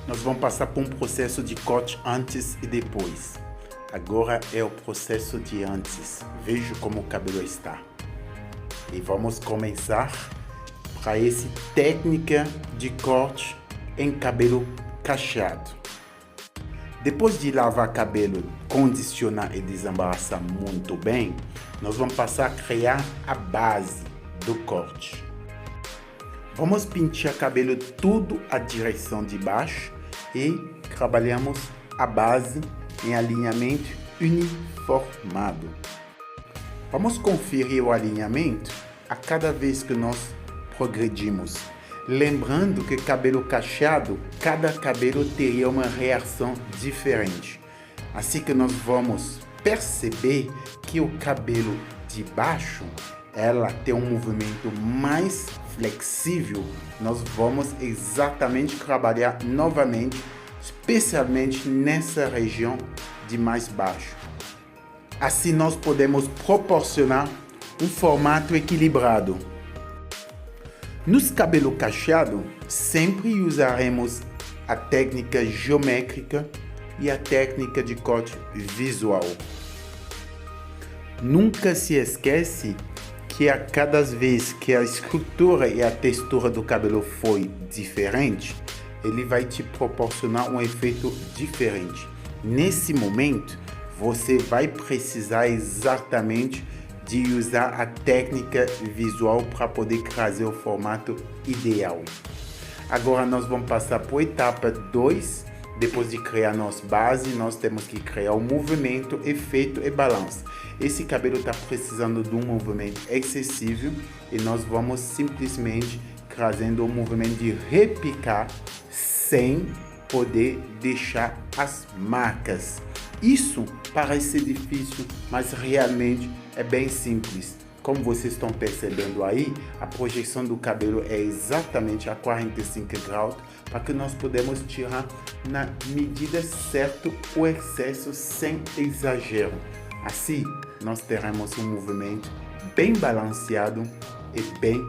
nós vamos passar por um processo de corte antes e depois. Agora é o processo de antes. Veja como o cabelo está. E vamos começar para essa técnica de corte em cabelo cacheado. Depois de lavar cabelo, condicionar e desembaraçar muito bem, nós vamos passar a criar a base do corte. Vamos pentear cabelo tudo à direção de baixo e trabalhamos a base em alinhamento uniformado. Vamos conferir o alinhamento a cada vez que nós progredimos. Lembrando que cabelo cacheado, cada cabelo teria uma reação diferente. Assim que nós vamos perceber que o cabelo de baixo, ela tem um movimento mais flexível, nós vamos exatamente trabalhar novamente, especialmente nessa região de mais baixo. Assim nós podemos proporcionar um formato equilibrado. Nos cabelos cacheados, sempre usaremos a técnica geométrica e a técnica de corte visual. Nunca se esquece que a cada vez que a estrutura e a textura do cabelo foi diferente, ele vai te proporcionar um efeito diferente. Nesse momento, você vai precisar exatamente de usar a técnica visual para poder trazer o formato ideal. Agora nós vamos passar por etapa 2. Depois de criar nossa base, nós temos que criar o movimento, efeito e balanço. Esse cabelo está precisando de um movimento excessivo e nós vamos simplesmente trazendo o movimento de repicar sem poder deixar as marcas. Isso parece difícil, mas realmente é bem simples. Como vocês estão percebendo aí, a projeção do cabelo é exatamente a 45 graus para que nós podemos tirar na medida certa o excesso sem exagero. Assim, nós teremos um movimento bem balanceado e bem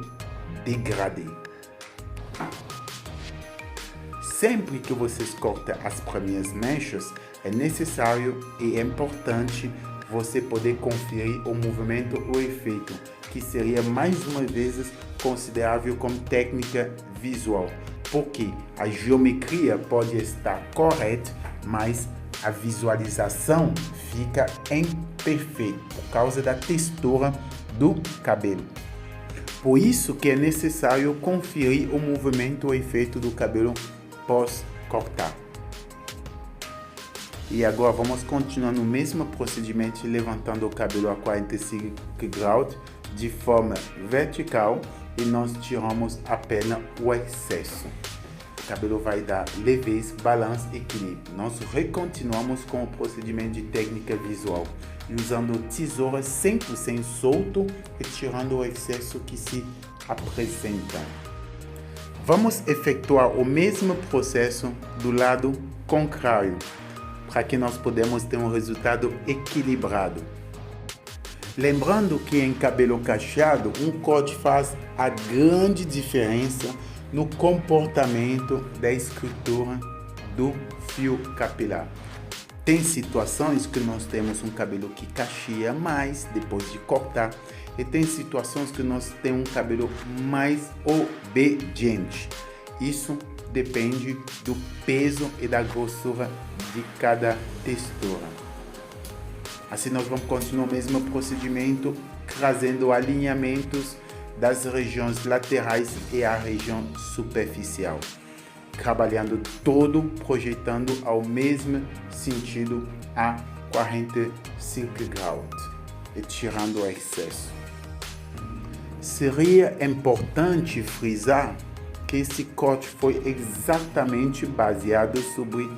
degradê. Sempre que vocês cortam as primeiras mechas, é necessário e é importante você poder conferir o movimento ou efeito, que seria mais uma vez considerável como técnica visual, porque a geometria pode estar correta, mas a visualização fica imperfeita por causa da textura do cabelo. Por isso que é necessário conferir o movimento ou efeito do cabelo pós cortar. E agora vamos continuar no mesmo procedimento, levantando o cabelo a 45 graus de forma vertical e nós tiramos apenas o excesso. O cabelo vai dar leveza, balanço e equilíbrio. Nós recontinuamos com o procedimento de técnica visual, usando tesoura 100% solto e tirando o excesso que se apresenta. Vamos efetuar o mesmo processo do lado contrário, para que nós podemos ter um resultado equilibrado. Lembrando que em cabelo cacheado, um corte faz a grande diferença no comportamento da estrutura do fio capilar. Tem situações que nós temos um cabelo que cacheia mais depois de cortar, e tem situações que nós temos um cabelo mais obediente. Isso depende do peso e da grossura de cada textura. Assim nós vamos continuar o mesmo procedimento, trazendo alinhamentos das regiões laterais e a região superficial, trabalhando todo, projetando ao mesmo sentido a 45 graus e tirando o excesso. Seria importante frisar que esse corte foi exatamente baseado sobre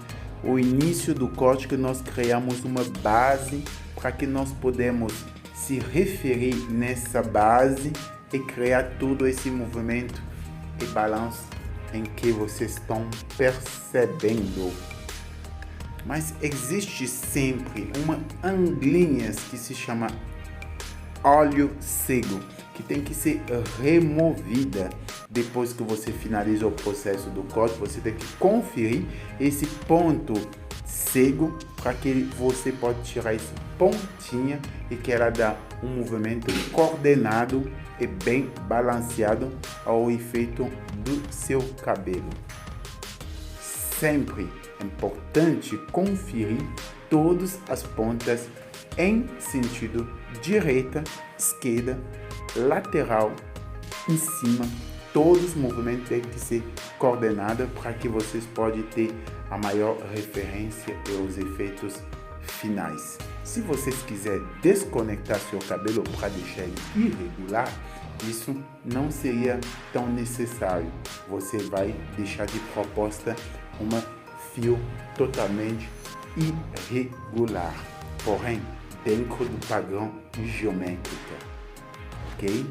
o início do corte, que nós criamos uma base para que nós podemos se referir nessa base e criar todo esse movimento e balanço em que vocês estão percebendo. Mas existe sempre uma anglinha que se chama óleo cego, que tem que ser removida. Depois que você finaliza o processo do corte, você tem que conferir esse ponto cego para que você pode tirar essa pontinha e que ela dá um movimento coordenado e bem balanceado ao efeito do seu cabelo. Sempre é importante conferir todas as pontas em sentido direita, esquerda, lateral, em cima. Todos os movimentos têm que ser coordenados para que vocês possam ter a maior referência e os efeitos finais. Se vocês quiserem desconectar seu cabelo para deixar ele irregular, isso não seria tão necessário. Você vai deixar de proposta uma fio totalmente irregular, porém dentro do padrão geométrico, ok?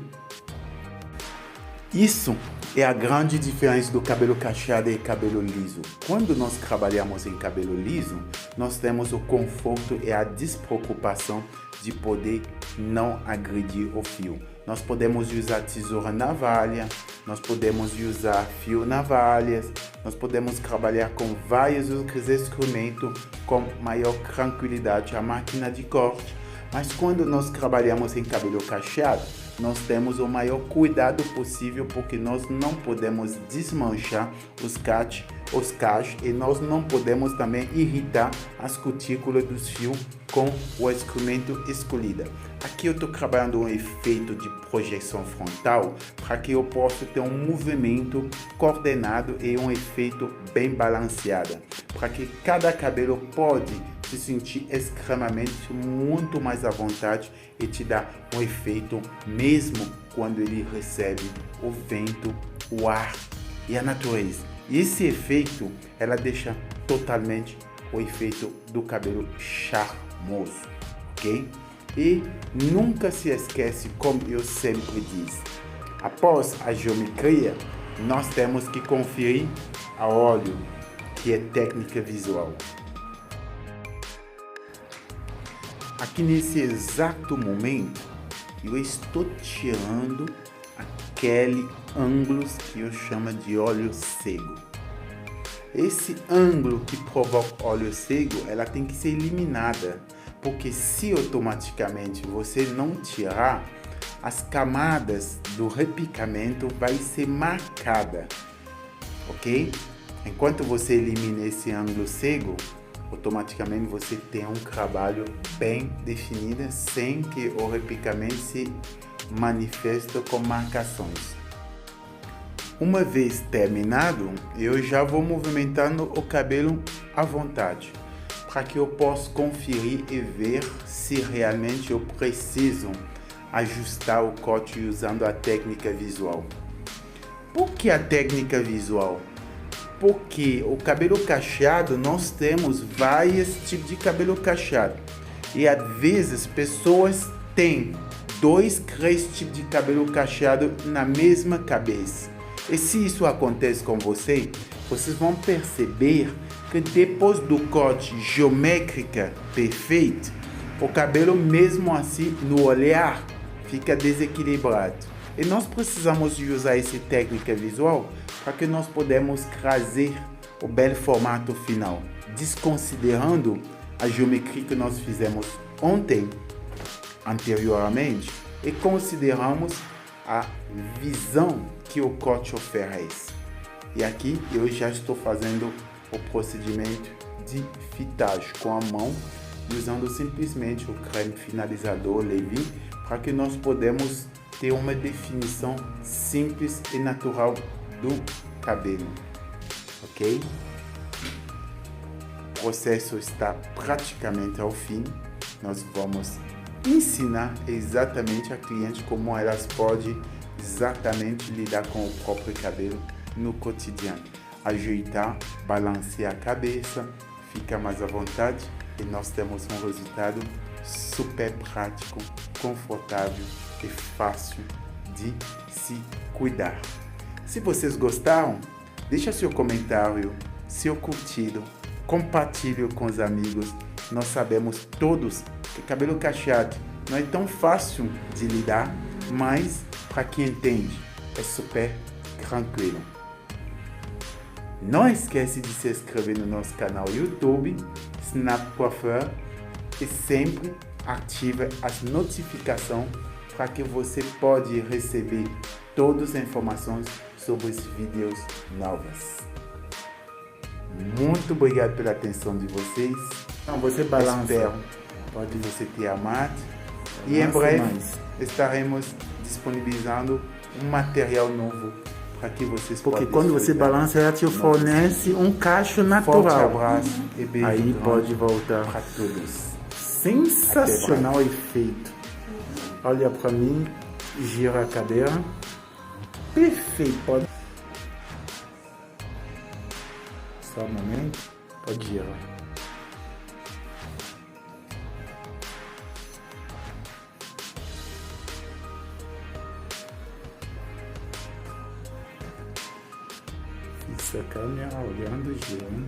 Isso é a grande diferença do cabelo cacheado e cabelo liso. Quando nós trabalhamos em cabelo liso, nós temos o conforto e a despreocupação de poder não agredir o fio. Nós podemos usar tesoura navalha, nós podemos usar fio navalhas, nós podemos trabalhar com vários outros instrumentos com maior tranquilidade, a máquina de corte. Mas quando nós trabalhamos em cabelo cacheado, nós temos o maior cuidado possível porque nós não podemos desmanchar os cachos e nós não podemos também irritar as cutículas dos fios com o instrumento escolhido. Aqui eu estou trabalhando um efeito de projeção frontal para que eu possa ter um movimento coordenado e um efeito bem balanceado, para que cada cabelo pode se sentir extremamente muito mais à vontade e te dar um efeito mesmo quando ele recebe o vento, o ar e a natureza. E esse efeito, ela deixa totalmente o efeito do cabelo charmoso, ok? E nunca se esquece, como eu sempre disse, após a geometria, nós temos que conferir a óleo, que é técnica visual. Aqui nesse exato momento, eu estou tirando aquele ângulo que eu chamo de óleo cego. Esse ângulo que provoca óleo cego, ela tem que ser eliminada, porque se automaticamente você não tirar, as camadas do repicamento vai ser marcada, ok? Enquanto você elimina esse ângulo cego, automaticamente você tem um trabalho bem definido sem que o repicamento se manifeste com marcações. Uma vez terminado, eu já vou movimentando o cabelo à vontade, para que eu possa conferir e ver se realmente eu preciso ajustar o corte usando a técnica visual. Por que a técnica visual? Porque o cabelo cacheado, nós temos vários tipos de cabelo cacheado. E às vezes pessoas têm 2, 3 tipos de cabelo cacheado na mesma cabeça. E se isso acontece com você, vocês vão perceber que depois do corte geométrico perfeito, o cabelo mesmo assim no olhar fica desequilibrado. E nós precisamos usar essa técnica visual para que nós podemos trazer o belo formato final, desconsiderando a geometria que nós fizemos anteriormente, e consideramos a visão que o corte oferece. E aqui eu já estou fazendo o procedimento de fitagem com a mão, usando simplesmente o creme finalizador Levi, para que nós podemos ter uma definição simples e natural do cabelo, ok? O processo está praticamente ao fim. Nós vamos ensinar exatamente a cliente como elas podem exatamente lidar com o próprio cabelo no cotidiano. Ajeitar, balancear a cabeça, fica mais à vontade e nós temos um resultado super prático, confortável e fácil de se cuidar. Se vocês gostaram, deixa seu comentário, seu curtido, compartilhe com os amigos. Nós sabemos todos que cabelo cacheado não é tão fácil de lidar, mas para quem entende, é super tranquilo. Não esquece de se inscrever no nosso canal YouTube, Snap Coiffeur, e sempre ative as notificações para que você pode receber todas as informações sobre os vídeos novos. Muito obrigado pela atenção de vocês. Não, você balança. Espero que você tenha amado. E em breve estaremos disponibilizando um material novo para que vocês Porque possam quando você balança, ela te fornece um cacho natural. Forte abraço e beijo. Aí pode voltar. Para todos. Sensacional efeito. Olha para mim, gira a cadeira. Perfeito. Pode. Só um momento. Pode girar. Fixa a câmera olhando, girando.